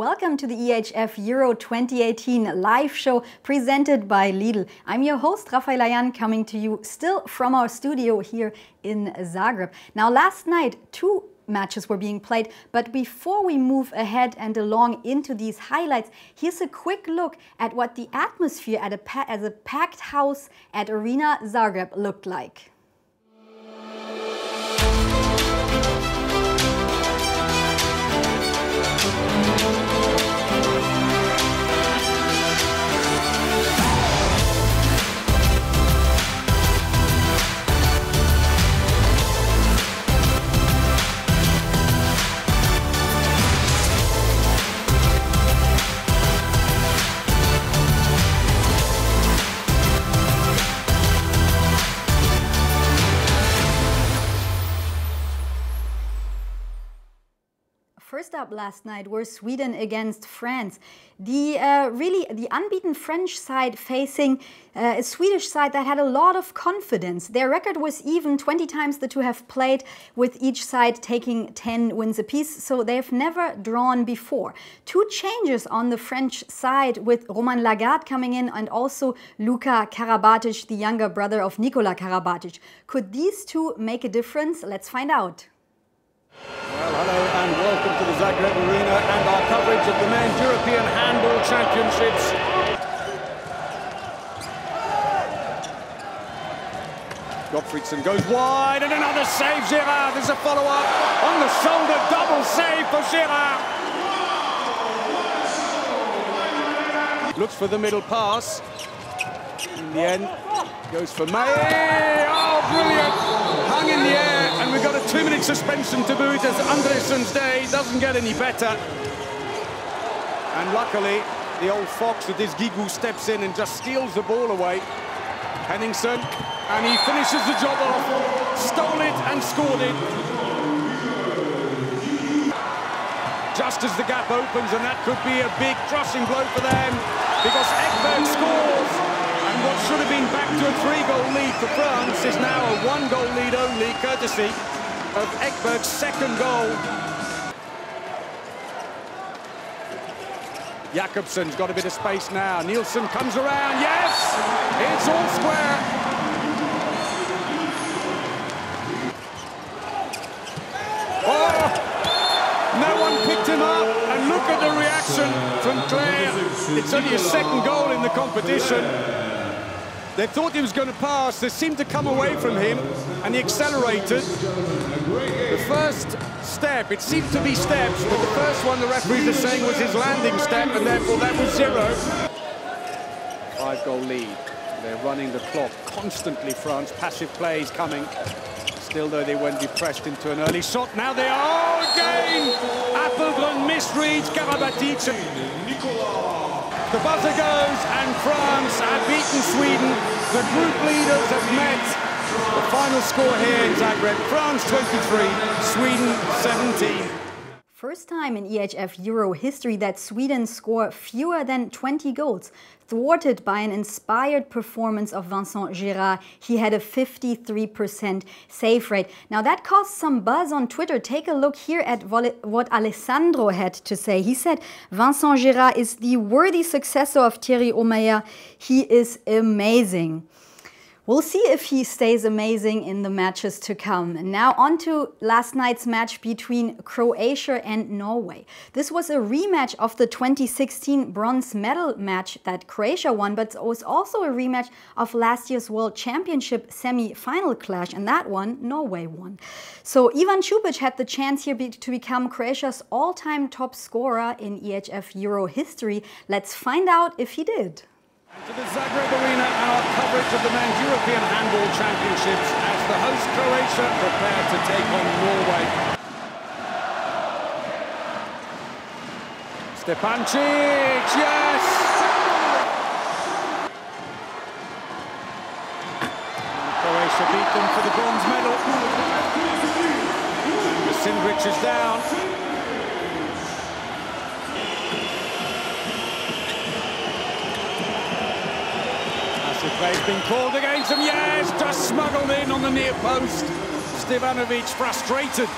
welcome to the EHF Euro 2018 live show presented by Lidl. I'm your host, Rafaela Jan, coming to you still from our studio here in Zagreb. Now, last night, two matches were being played, but before we move ahead and along into these highlights, here's a quick look at what the atmosphere at a packed house at Arena Zagreb looked like. First up last night were Sweden against France. The unbeaten French side facing a Swedish side that had a lot of confidence. Their record was even 20 times the two have played, with each side taking 10 wins apiece, so they've never drawn before. Two changes on the French side, with Romain Lagarde coming in and also Luka Karabatic, the younger brother of Nikola Karabatic. Could these two make a difference? Let's find out. Well, hello and welcome to the Zagreb Arena and our coverage of the men's European Handball Championships. Gottfriedson goes wide and another save, Girard. There's a follow-up on the shoulder, double save for Girard. Looks for the middle pass. In the end, goes for May. Oh, brilliant! Hung in the air, and we've got a 2-minute suspension to boot as Andresson's day doesn't get any better. And luckily, the old fox with his Gigu steps in and just steals the ball away. Henningsen, and he finishes the job off. Stole it and scored it. Just as the gap opens, and that could be a big crushing blow for them, because Ekberg scores. And what should have been back to a 3-goal lead for France is now a 1-goal lead only, courtesy of Ekberg's second goal. Jakobsen's got a bit of space now. Nielsen comes around. Yes! It's all square. Oh! No one picked him up. And look at the reaction from Claire. It's only his second goal in the competition. They thought he was going to pass. They seemed to come away from him, and he accelerated. The first step, it seemed to be steps, but the first one the referees are saying was his landing step, and therefore that was 0. 5-goal lead. They're running the clock constantly, France. Passive play is coming. Still, though, they won't be pressed into an early shot. Now they are again! Appelgren misreads Karabatic. The buzzer goes, and France have beaten Sweden. The group leaders have met. The final score here in Zagreb: France 23, Sweden 17. First time in EHF Euro history that Sweden scored fewer than 20 goals. Thwarted by an inspired performance of Vincent Girard, he had a 53% save rate. Now that caused some buzz on Twitter. Take a look here at what Alessandro had to say. He said, Vincent Girard is the worthy successor of Thierry Omeyer. He is amazing. We'll see if he stays amazing in the matches to come. Now on to last night's match between Croatia and Norway. This was a rematch of the 2016 bronze medal match that Croatia won, but it was also a rematch of last year's World Championship semi-final clash, and that one Norway won. So Ivan Čupić had the chance here to become Croatia's all-time top scorer in EHF Euro history. Let's find out if he did. To the Zagreb Arena and our coverage of the men's European Handball Championships as the host Croatia prepare to take on Norway. Stepancic, yes! And Croatia beat them for the bronze medal. Sindrich is down. Play's been called against him, yes, just smuggled in on the near post. Stevanovic frustrated.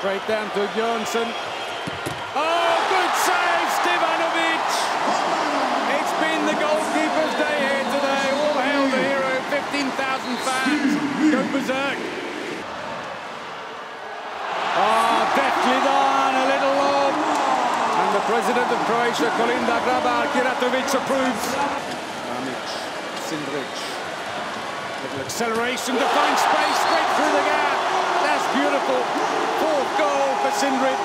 Straight down to Björnsson. Oh, good save, Stevanovic! It's been the goalkeeper's day here today. All hail the hero. 15,000 fans go berserk. Oh, deftly done, a little lob. And the president of Croatia, Kolinda Grabar-Kitarovic, approves. Amic, Sindric. Little acceleration to find space straight through the gap. That's beautiful. Fourth goal for Sindric.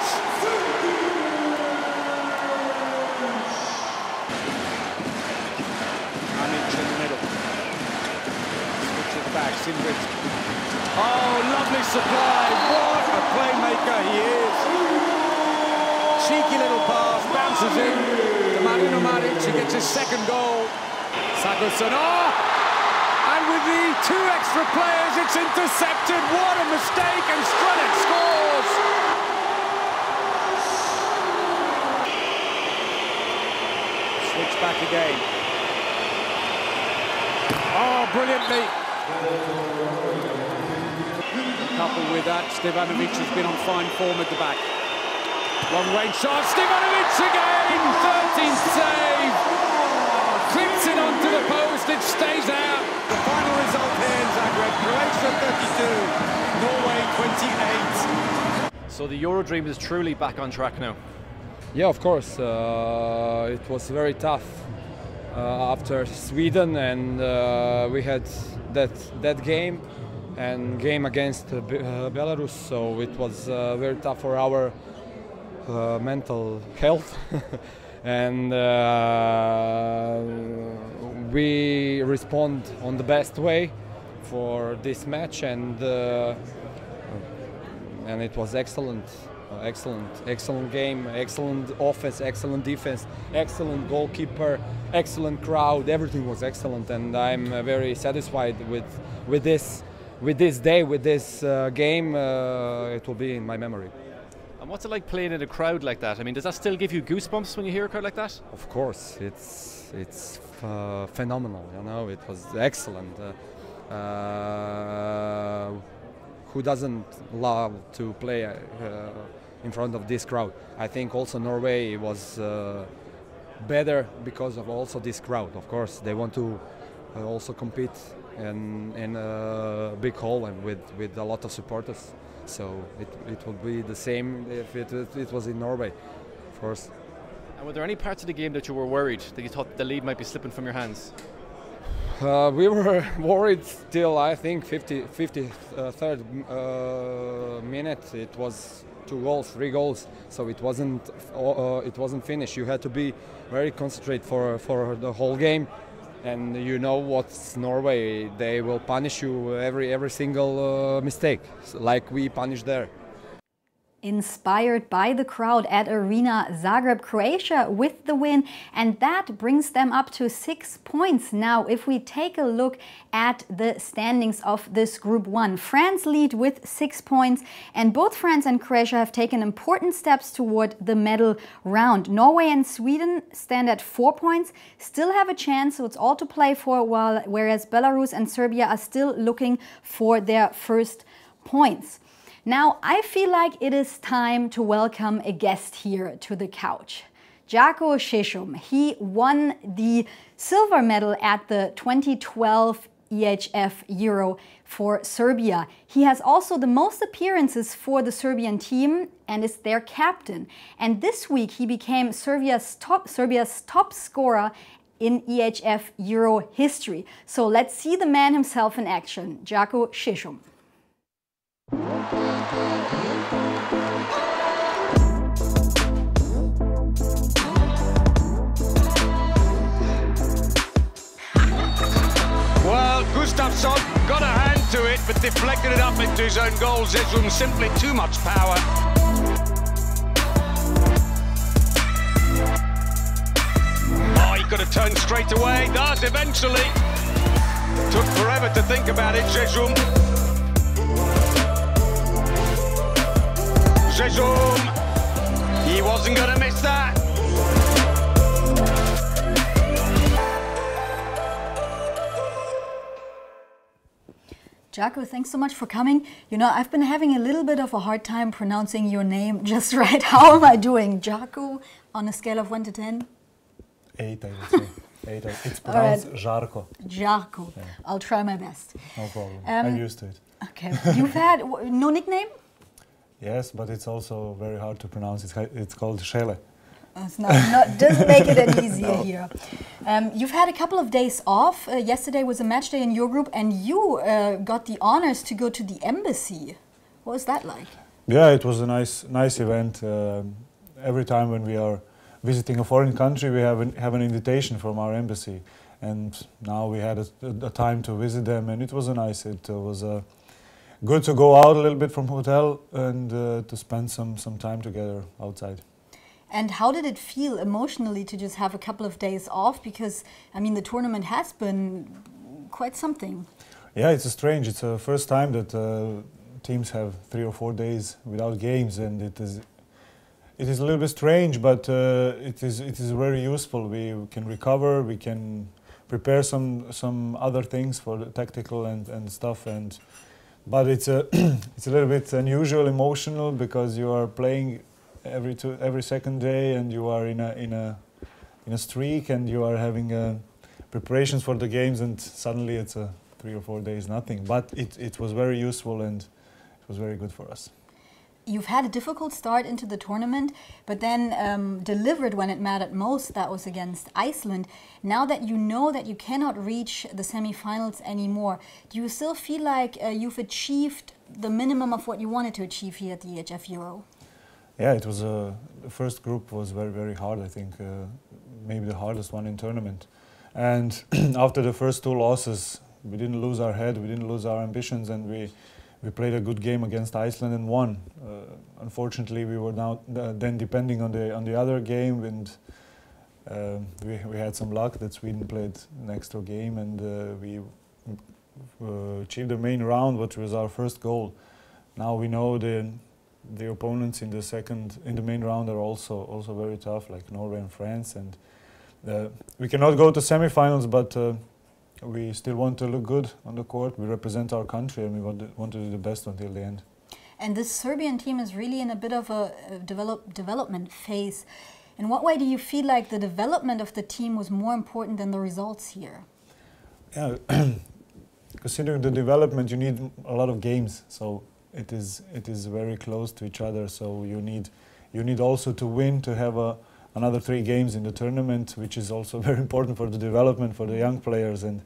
Amic in the middle. Switches back, Sindric. Oh, lovely supply. What a playmaker he is. Cheeky little pass, bounces in to Marino Maric. He gets his second goal. Zarko Sesum. Oh! And with the two extra players, it's intercepted. What a mistake, and Strelec scores! Switch back again. Oh, brilliantly. Coupled with that, Stevanovic has been on fine form at the back. Long-range shot, Stevanovic again! 13th save! Clips it onto the post, it stays out. The final result here in Zagreb, Croatia 32, Norway 28. So the Euro dream is truly back on track now. Yeah, of course. It was very tough after Sweden, and we had that game and game against Belarus, so it was very tough for our mental health. And we respond on the best way for this match, and it was excellent game, excellent offense, excellent defense, excellent goalkeeper, excellent crowd. Everything was excellent, and I'm very satisfied with this day, with this game. It will be in my memory. And what's it like playing in a crowd like that? I mean, does that still give you goosebumps when you hear a crowd like that? Of course, it's phenomenal. You know, it was excellent. Who doesn't love to play in front of this crowd? I think also Norway was better because of also this crowd. Of course, they want to also compete in a big hall and with a lot of supporters. So it will be the same if it was in Norway, of course. And were there any parts of the game that you were worried, that you thought the lead might be slipping from your hands? We were worried till, I think, 53rd minute. It was 2 goals, 3 goals, so it wasn't finished. You had to be very concentrated for the whole game. And you know what's Norway, they will punish you every single mistake, like we punished there. Inspired by the crowd at Arena Zagreb, Croatia with the win, and that brings them up to 6 points. Now, if we take a look at the standings of this Group 1, France lead with 6 points, and both France and Croatia have taken important steps toward the medal round. Norway and Sweden stand at 4 points, still have a chance, so it's all to play for, whereas Belarus and Serbia are still looking for their first points. Now, I feel like it is time to welcome a guest here to the couch. Zarko Sesum. He won the silver medal at the 2012 EHF Euro for Serbia. He has also the most appearances for the Serbian team and is their captain. And this week he became Serbia's top scorer in EHF Euro history. So let's see the man himself in action, Zarko Sesum. Well, Gustafsson got a hand to it, but deflected it up into his own goal. Sesum simply too much power. Oh, he could have turned straight away. Does eventually. Took forever to think about it, Sesum. Sesum, he wasn't going to miss that. Zarko, thanks so much for coming. You know, I've been having a little bit of a hard time pronouncing your name just right. How am I doing? Zarko, on a scale of 1 to 10? 8, I would say. 8. It's pronounced Zarko. Zarko. Yeah. I'll try my best. No problem. I'm used to it. Okay. You've had no nickname? Yes, but it's also very hard to pronounce. It's called Schelle. It's doesn't make it any easier here. You've had a couple of days off. Yesterday was a match day in your group, and you got the honors to go to the embassy. What was that like? Yeah, it was a nice event. Every time when we are visiting a foreign country, we have an invitation from our embassy, and now we had a time to visit them, and it was nice. It was good to go out a little bit from hotel and to spend some time together outside. And how did it feel emotionally to just have a couple of days off? Because, I mean, the tournament has been quite something. Yeah, it's strange. It's the first time that teams have 3 or 4 days without games, and it is a little bit strange, but it is very useful. We can recover, we can prepare some other things for the tactical and stuff, but it's a little bit unusual, emotional, because you are playing every second day, and you are in a streak, and you are having preparations for the games, and suddenly it's 3 or 4 days nothing. But it was very useful, and it was very good for us. You've had a difficult start into the tournament, but then delivered when it mattered most. That was against Iceland. Now that you know that you cannot reach the semi-finals anymore, do you still feel like you've achieved the minimum of what you wanted to achieve here at the EHF Euro? Yeah, it was the first group was very, very hard. I think maybe the hardest one in tournament. And after the first 2 losses, we didn't lose our head, we didn't lose our ambitions, and we played a good game against Iceland and won. Unfortunately, we were now then depending on the other game, and we had some luck that Sweden played an extra game, and we achieved the main round, which was our first goal. Now we know the opponents in the main round are also very tough, like Norway and France, and we cannot go to semi-finals, but we still want to look good on the court. We represent our country, and we want to do the best until the end. And this Serbian team is really in a bit of a development phase. In what way do you feel like the development of the team was more important than the results here? Yeah, considering the development, you need a lot of games, so it is very close to each other. So you need also to win to have another 3 games in the tournament, which is also very important for the development for the young players, and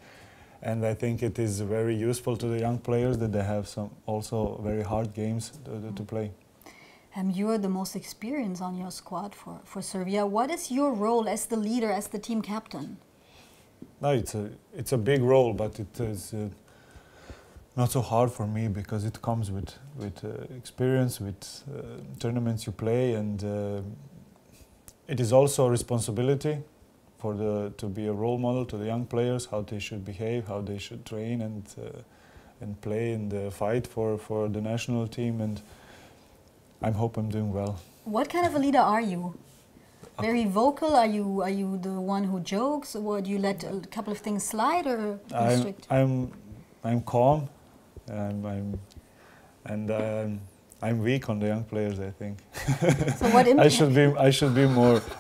I think it is very useful to the young players that they have some also very hard games to play. You are the most experienced on your squad for Serbia. What is your role as the leader, as the team captain? No, it's a big role, but it is not so hard for me, because it comes with experience, with tournaments you play, and it is also a responsibility to be a role model to the young players, how they should behave, how they should train and play and fight for the national team, and I hope I'm doing well. What kind of a leader are you? Very vocal? Are you the one who jokes, or do you let a couple of things slide, or are you strict? I'm calm, I'm weak on the young players, I think. So what I should be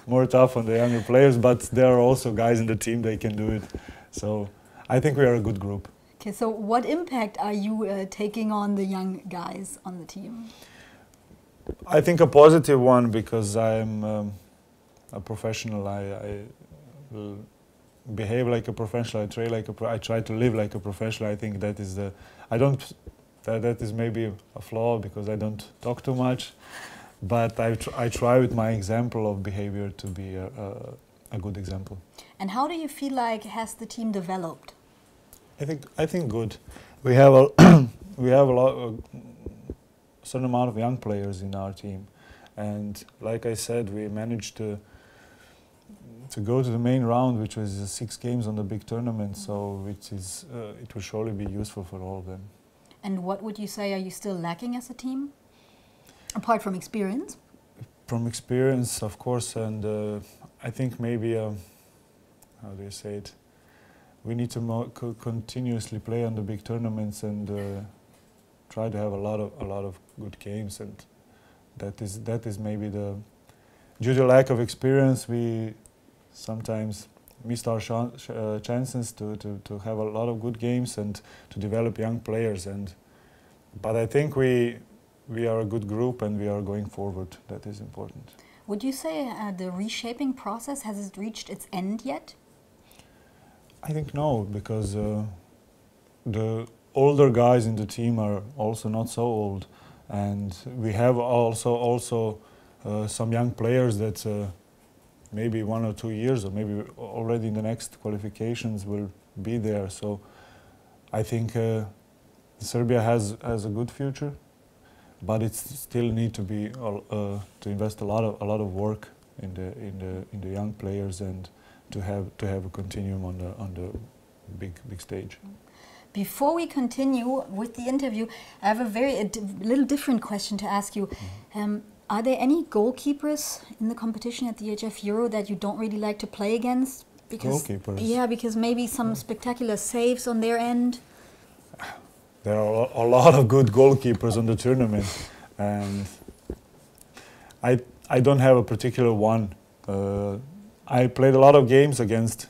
more tough on the younger players, but there are also guys in the team that can do it. So I think we are a good group. Okay, so what impact are you taking on the young guys on the team? I think a positive one, because I'm a professional. I will behave like a professional. I try to live like a professional. I think that is that is maybe a flaw, because I don't talk too much, but I try with my example of behavior to be a good example. And how do you feel like has the team developed? I think good. We have a certain amount of young players in our team, and like I said, we managed to go to the main round, which was 6 games on the big tournament. So it will surely be useful for all of them. And what would you say are you still lacking as a team, apart from experience? From experience, of course, and I think maybe how do you say it? we need to continuously play on the big tournaments and try to have a lot of good games, and that is maybe the due to lack of experience we sometimes missed our chances to have a lot of good games and to develop young players. But I think we are a good group and we are going forward. That is important. Would you say the reshaping process has it reached its end yet? I think no, because the older guys in the team are also not so old, and we have also some young players that maybe 1 or 2 years, or maybe already in the next qualifications will be there. So I think Serbia has a good future, but it still need to be to invest a lot of work in the young players and to have a continuum on the big stage. Before we continue with the interview, I have a little different question to ask you. Are there any goalkeepers in the competition at the EHF Euro that you don't really like to play against? Because, goalkeepers? Yeah, because maybe some spectacular saves on their end. There are a lot of good goalkeepers on the tournament, and I don't have a particular one. I played a lot of games against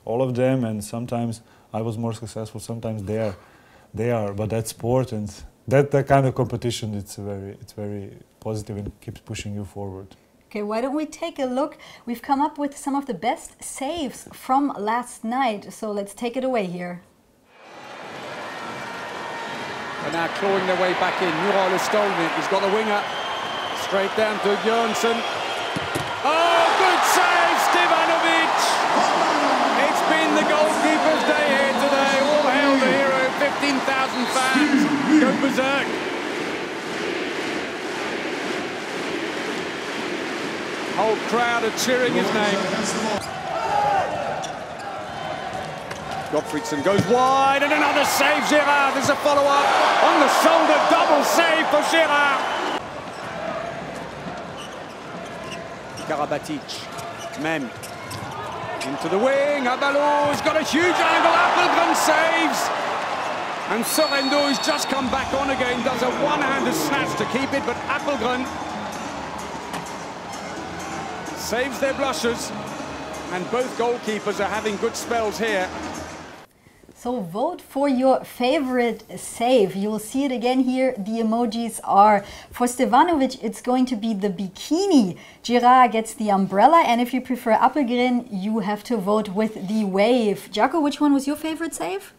all of them, and sometimes I was more successful, sometimes they are, but that's sport, and that kind of competition, it's very positive and keeps pushing you forward. Okay, why don't we take a look? We've come up with some of the best saves from last night, so let's take it away here. And now clawing their way back in, Juraj Stolnik, he's got the winger, straight down to Björnsson. Oh, good save, Stevanovic! It's been the goalkeeper's day here today. All hail the hero, 15,000 fans go berserk. Whole crowd are cheering his name. Gottfriedson goes wide, and another save, Gerard. There's a follow-up on the shoulder, double save for Gerard. Karabatic, men into the wing. Abalo's got a huge angle. Appelgren saves, and Sorrento, who's just come back on again, does a one-handed snatch to keep it, but Appelgren saves their blushers, and both goalkeepers are having good spells here. So vote for your favorite save. You will see it again here. The emojis are, for Stevanovic, it's going to be the bikini. Gerard gets the umbrella. And if you prefer Appelgren, you have to vote with the wave. Zarko, which one was your favorite save?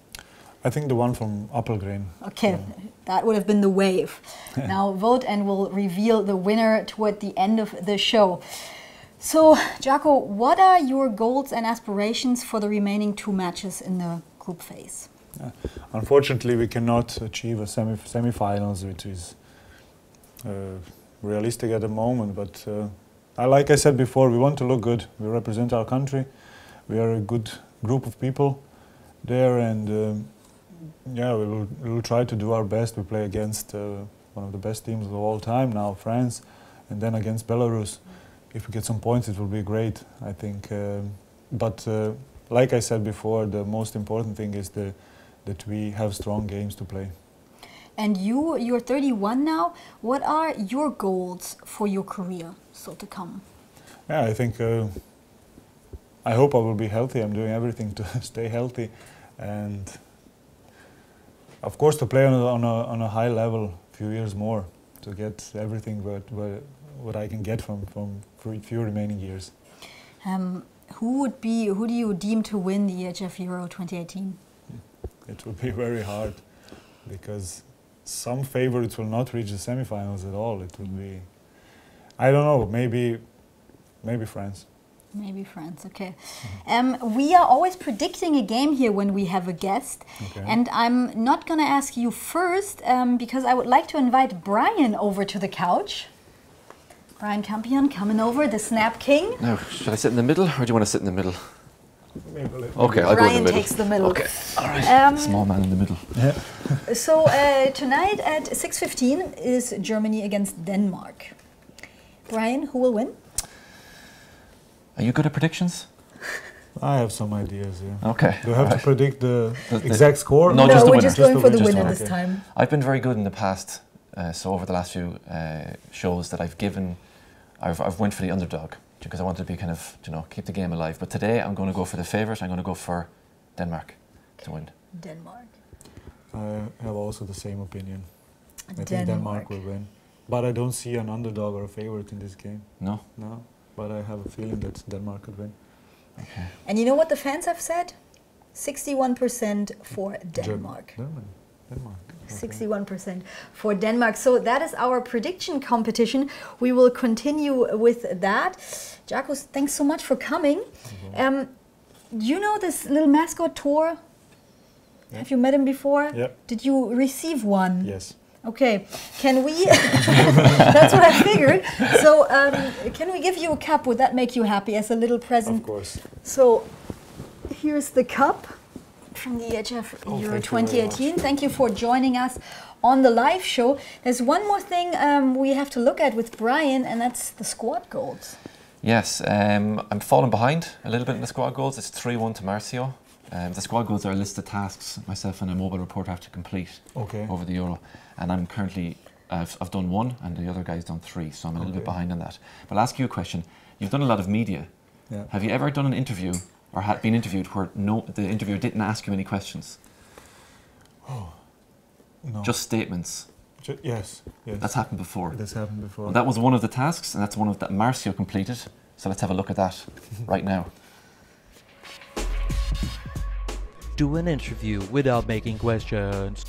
I think the one from Appelgren. Okay, that would have been the wave. Now vote and we'll reveal the winner toward the end of the show. So, Zarko, what are your goals and aspirations for the remaining 2 matches in the group phase? Unfortunately, we cannot achieve a semi-finals, which is realistic at the moment. But like I said before, we want to look good. We represent our country. We are a good group of people there, and yeah, we will try to do our best. We play against one of the best teams of all time now, France, and then against Belarus. If we get some points, it will be great, I think. But like I said before, the most important thing is that we have strong games to play. And you're 31 now. What are your goals for your career still to come? Yeah, I think I hope I will be healthy. I'm doing everything to stay healthy, and of course to play on a high level a few years more, to get everything what I can get from few remaining years. Who do you deem to win the EHF Euro 2018? It will be very hard, because some favorites will not reach the semi-finals at all. It will be, I don't know, maybe France. Maybe France, okay. We are always predicting a game here when we have a guest. Okay. And I'm not going to ask you first, because I would like to invite Brian over to the couch. Brian Campion coming over, the Snap King. Now, should I sit in the middle, or do you want to sit in the middle? Brian Okay, I'll go in the middle. takes the middle. Okay, all right. Small man in the middle. Yeah. So tonight at 6:15 is Germany against Denmark. Brian, who will win? Are you good at predictions? I have some ideas, yeah. Okay. Do I have to predict the exact score? No, No, just the we're winner. just going for the Just winner winner. this time. I've been very good in the past. So over the last few shows that I've given, I've went for the underdog because I wanted to be kind of, you know, keep the game alive. But today I'm going to go for the favourite. I'm going to go for Denmark to win. Denmark. I have also the same opinion. I think Denmark will win. But I don't see an underdog or a favorite in this game. No? No. But I have a feeling that Denmark could win. Okay. And you know what the fans have said? 61% for Denmark. Denmark. 61% for Denmark. So that is our prediction competition. We will continue with that. Zarko, thanks so much for coming. You know this little mascot Tor? Yeah. Have you met him before? Yeah. Did you receive one? Yes. Okay, can we, that's what I figured. So can we give you a cup? Would that make you happy as a little present? Of course. So here's the cup from the EHF Euro 2018. Thank you for joining us on the live show. There's one more thing we have to look at with Brian, and that's the squad goals. Yes, I'm falling behind a little bit in the squad goals. It's 3-1 to Marcio. The squad goals are a list of tasks myself and a mobile reporter have to complete over the Euro. And I'm currently, I've done 1 and the other guy's done 3, so I'm a little bit behind on that. But I'll ask you a question. You've done a lot of media. Yeah. Have you ever done an interview or been interviewed where the interviewer didn't ask you any questions? Oh, no. Just statements? Yes. That's happened before. That's happened before. Well, that was one of the tasks, and that's one of that Marcio completed. So let's have a look at that right now. Do an interview without making questions.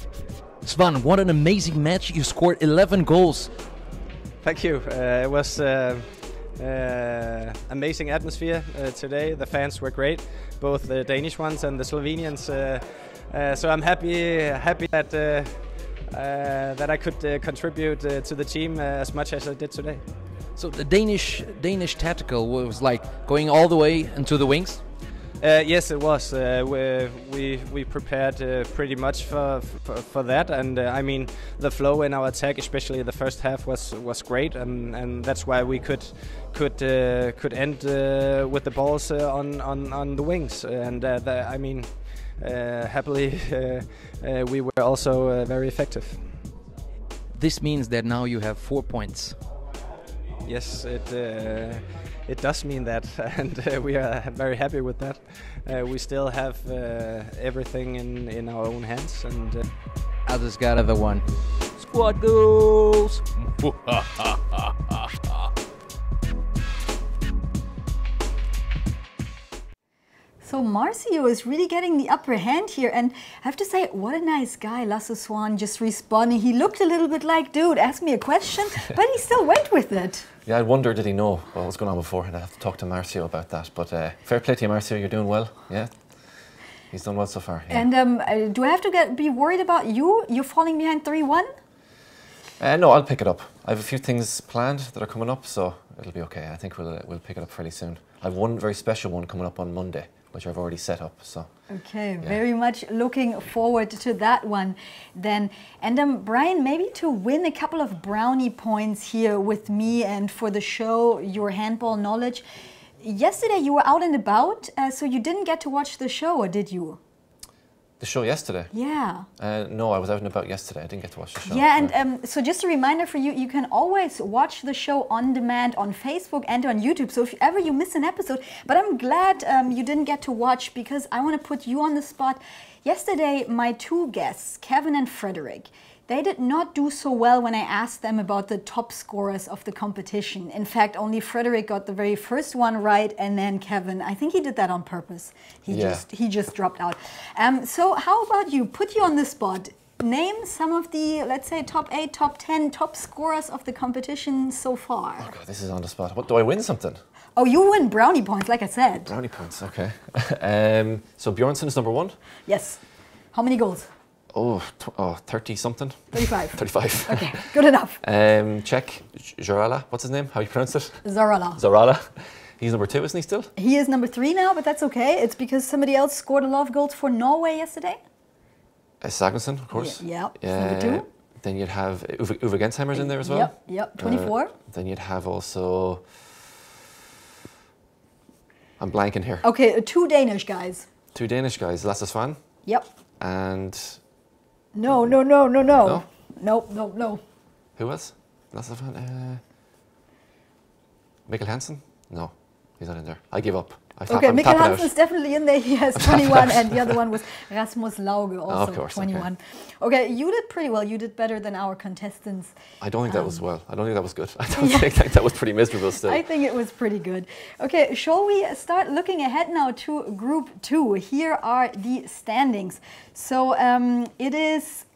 Svan, what an amazing match. You scored 11 goals. Thank you. It was amazing atmosphere today. The fans were great, both the Danish ones and the Slovenians. So I'm happy that that I could contribute to the team as much as I did today. So the Danish tactical was like going all the way into the wings? Yes, it was. We prepared pretty much for that, and I mean the flow in our attack, especially the first half, was great, and that's why we could end with the balls on the wings, and I mean happily we were also very effective. This means that now you have 4 points. Yes, it does mean that, and we are very happy with that. We still have everything in our own hands, and I just got another one. Squad goals! So Marcio is really getting the upper hand here, and I have to say, what a nice guy, Lasse Swan, just responding. He looked a little bit like, dude, ask me a question, but he still went with it. Yeah, I wonder, did he know what was going on before? And I have to talk to Marcio about that. But fair play to you, Marcio. You're doing well. Yeah, he's done well so far. Yeah. And do I have to be worried about you? You're falling behind 3-1? No, I'll pick it up. I have a few things planned that are coming up, so it'll be okay. I think we'll pick it up fairly soon. I have one very special one coming up on Monday, which I've already set up. So. Okay, yeah. Very much looking forward to that one then. And Brian, maybe to win a couple of brownie points here with me and for the show, your handball knowledge. Yesterday you were out and about, so you didn't get to watch the show, or did you? The show yesterday? Yeah. No, I was out and about yesterday. I didn't get to watch the show. Yeah, and so just a reminder for you, you can always watch the show on demand on Facebook and on YouTube. So if ever you miss an episode, but I'm glad you didn't get to watch, because I want to put you on the spot. Yesterday, my 2 guests, Kevin and Frederick, they did not do so well when I asked them about the top scorers of the competition. In fact, only Frederick got the very first one right, and then Kevin, I think he did that on purpose. He just dropped out. So how about you? Put you on the spot. Name some of the, let's say, top 8, top 10 top scorers of the competition so far. Oh God, this is on the spot. What, do I win something? Oh, you win brownie points, like I said. Brownie points, okay. So Bjornsson is number 1? Yes. How many goals? Oh, 30 something. 35. 35. Okay, good enough. Czech, Zarala, what's his name? How you pronounce it? Zarala. Zarala. He's number 2, isn't he still? He is number 3 now, but that's okay. It's because somebody else scored a lot of goals for Norway yesterday. Sagnason, of course. Yeah, number 2. Then you'd have Uwe Gensheimer's in there as well. Yep, 24. Then you'd have also... I'm blanking here. Okay, 2 Danish guys. 2 Danish guys. Lasse Svan. Yep. And... No. No? No. Who else? Lasse Svan. Mikkel Hansen? No, he's not in there. I give up. Okay, Mikkel Hansen is definitely in there. He has 21, and the other one was Rasmus Lauge, also of course, 21. Okay, you did pretty well. You did better than our contestants. I don't think that was well. I don't think that was good. I don't think that was pretty miserable still. I think it was pretty good. Okay, shall we start looking ahead now to Group 2? Here are the standings. So it is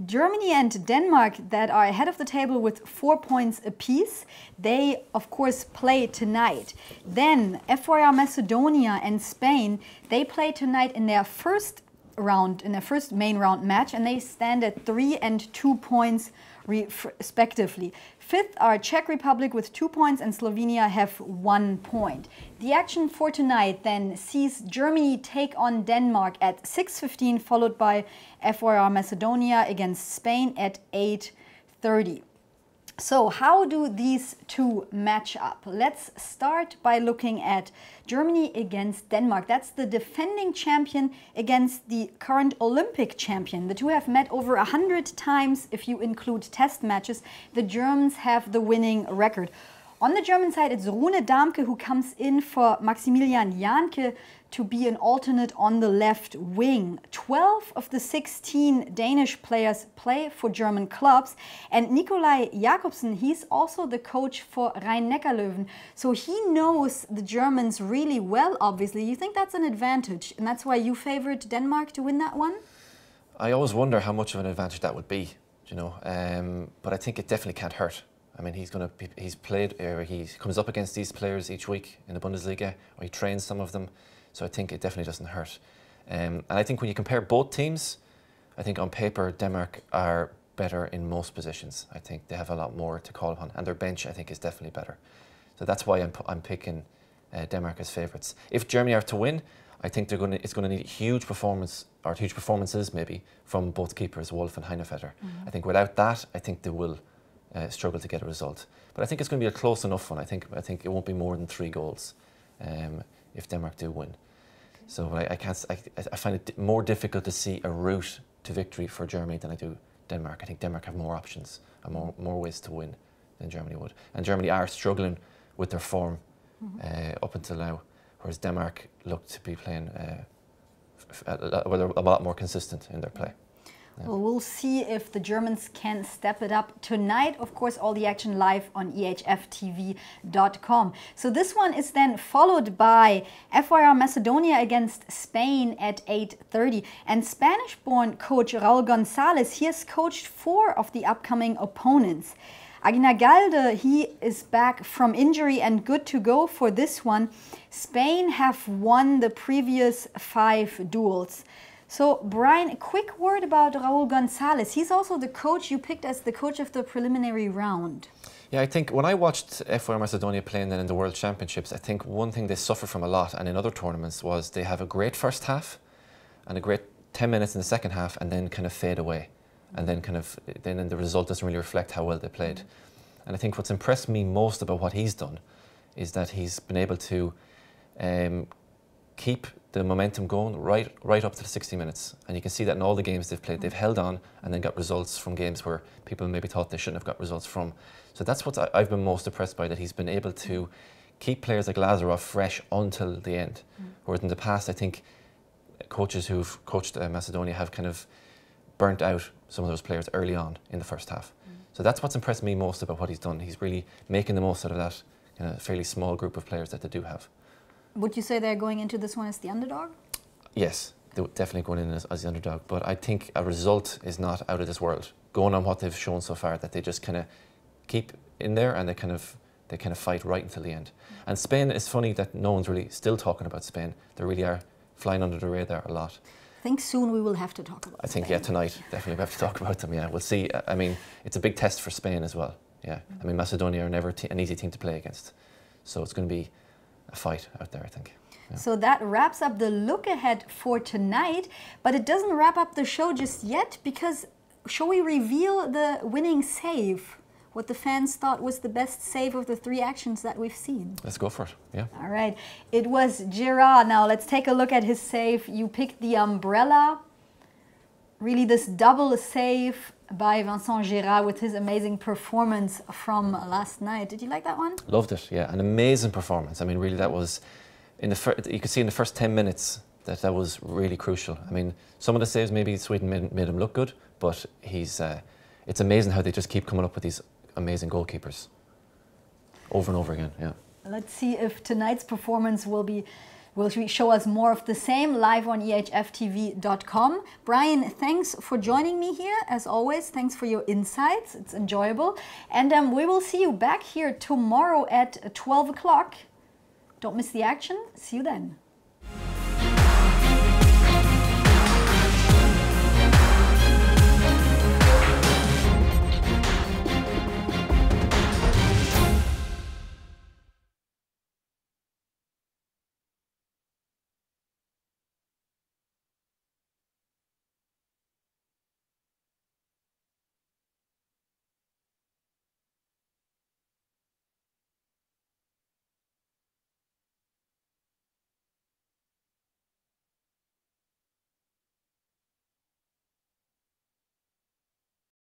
Germany and Denmark that are ahead of the table with 4 points apiece. They, of course, play tonight. Then FYR Macedonia and Spain, they play tonight in their first round, in their first main round match, and they stand at 3 and 2 points respectively. Fifth are Czech Republic with 2 points, and Slovenia have 1 point. The action for tonight then sees Germany take on Denmark at 6:15, followed by FYR Macedonia against Spain at 8:30. So how do these two match up? Let's start by looking at Germany against Denmark. That's the defending champion against the current Olympic champion. The two have met over 100 times if you include test matches. The Germans have the winning record. On the German side, it's Rune Darmke who comes in for Maximilian Janke to be an alternate on the left wing. 12 of the 16 Danish players play for German clubs, and Nikolaj Jakobsen, he's also the coach for Rhein-Neckar-Löwen, so he knows the Germans really well, obviously. You think that's an advantage, and that's why you favored Denmark to win that one? I always wonder how much of an advantage that would be, you know, but I think it definitely can't hurt. I mean, he's played, he comes up against these players each week in the Bundesliga, or he trains some of them. So I think it definitely doesn't hurt. And I think when you compare both teams, I think on paper Denmark are better in most positions. I think they have a lot more to call upon, and their bench I think is definitely better. So that's why I'm picking Denmark as favourites. If Germany are to win, I think it's going to need a huge performance, or huge performances maybe, from both keepers, Wolf and Heinevetter. I think without that, I think they will struggle to get a result. But I think it's going to be a close enough one. I think it won't be more than 3 goals. If Denmark do win. So I find it more difficult to see a route to victory for Germany than I do Denmark. I think Denmark have more options and more ways to win than Germany would. And Germany are struggling with their form up until now, whereas Denmark look to be playing a lot more consistent in their play. Yeah. Well, we'll see if the Germans can step it up tonight. Of course, all the action live on EHFTV.com. So this one is then followed by FYR Macedonia against Spain at 8:30. And Spanish-born coach Raul Gonzalez, he has coached 4 of the upcoming opponents. Aguinaldo, he is back from injury and good to go for this one. Spain have won the previous 5 duels. So, Brian, a quick word about Raul Gonzalez. He's also the coach you picked as the coach of the preliminary round. Yeah, I think when I watched FYR Macedonia playing then in the World Championships, I think one thing they suffer from a lot, and in other tournaments, was they have a great first half and a great 10 minutes in the second half, and then kind of fade away. And then then the result doesn't really reflect how well they played. And I think what's impressed me most about what he's done is that he's been able to keep the momentum going right up to the 60 minutes. And you can see that in all the games they've played. They've held on and then got results from games where people maybe thought they shouldn't have got results from. So that's what I've been most impressed by, that he's been able to keep players like Lazarov fresh until the end. Whereas in the past, I think coaches who've coached Macedonia have kind of burnt out some of those players early on in the first half. So that's what's impressed me most about what he's done. He's really making the most out of that fairly small group of players that they do have. Would you say they're going into this one as the underdog? Yes, they're definitely going in as the underdog. But I think a result is not out of this world. Going on what they've shown so far, that they just kind of keep in there and they kind of fight right until the end. And Spain, it's funny that no one's really still talking about Spain. They really are flying under the radar a lot. I think soon we will have to talk about Spain. Yeah, tonight definitely we have to talk about them. Yeah, we'll see. I mean, it's a big test for Spain as well. Yeah, I mean, Macedonia are never an easy team to play against, so it's going to be a fight out there, I think. Yeah. So that wraps up the look ahead for tonight, but it doesn't wrap up the show just yet, because shall we reveal the winning save? what the fans thought was the best save of the 3 actions that we've seen. Let's go for it, yeah. All right, it was Gerard. Now let's take a look at his save. You picked the umbrella. Really this double save by Vincent Gérard with his amazing performance from last night. Did you like that one? Loved it, yeah. An amazing performance. I mean, really that was, you could see in the first 10 minutes that was really crucial. I mean, some of the saves maybe Sweden made him look good, but it's amazing how they just keep coming up with these amazing goalkeepers over and over again, yeah. Let's see if tonight's performance will show us more of the same live on ehftv.com. Brian, thanks for joining me here. As always, thanks for your insights. It's enjoyable. And we will see you back here tomorrow at 12 o'clock. Don't miss the action. See you then.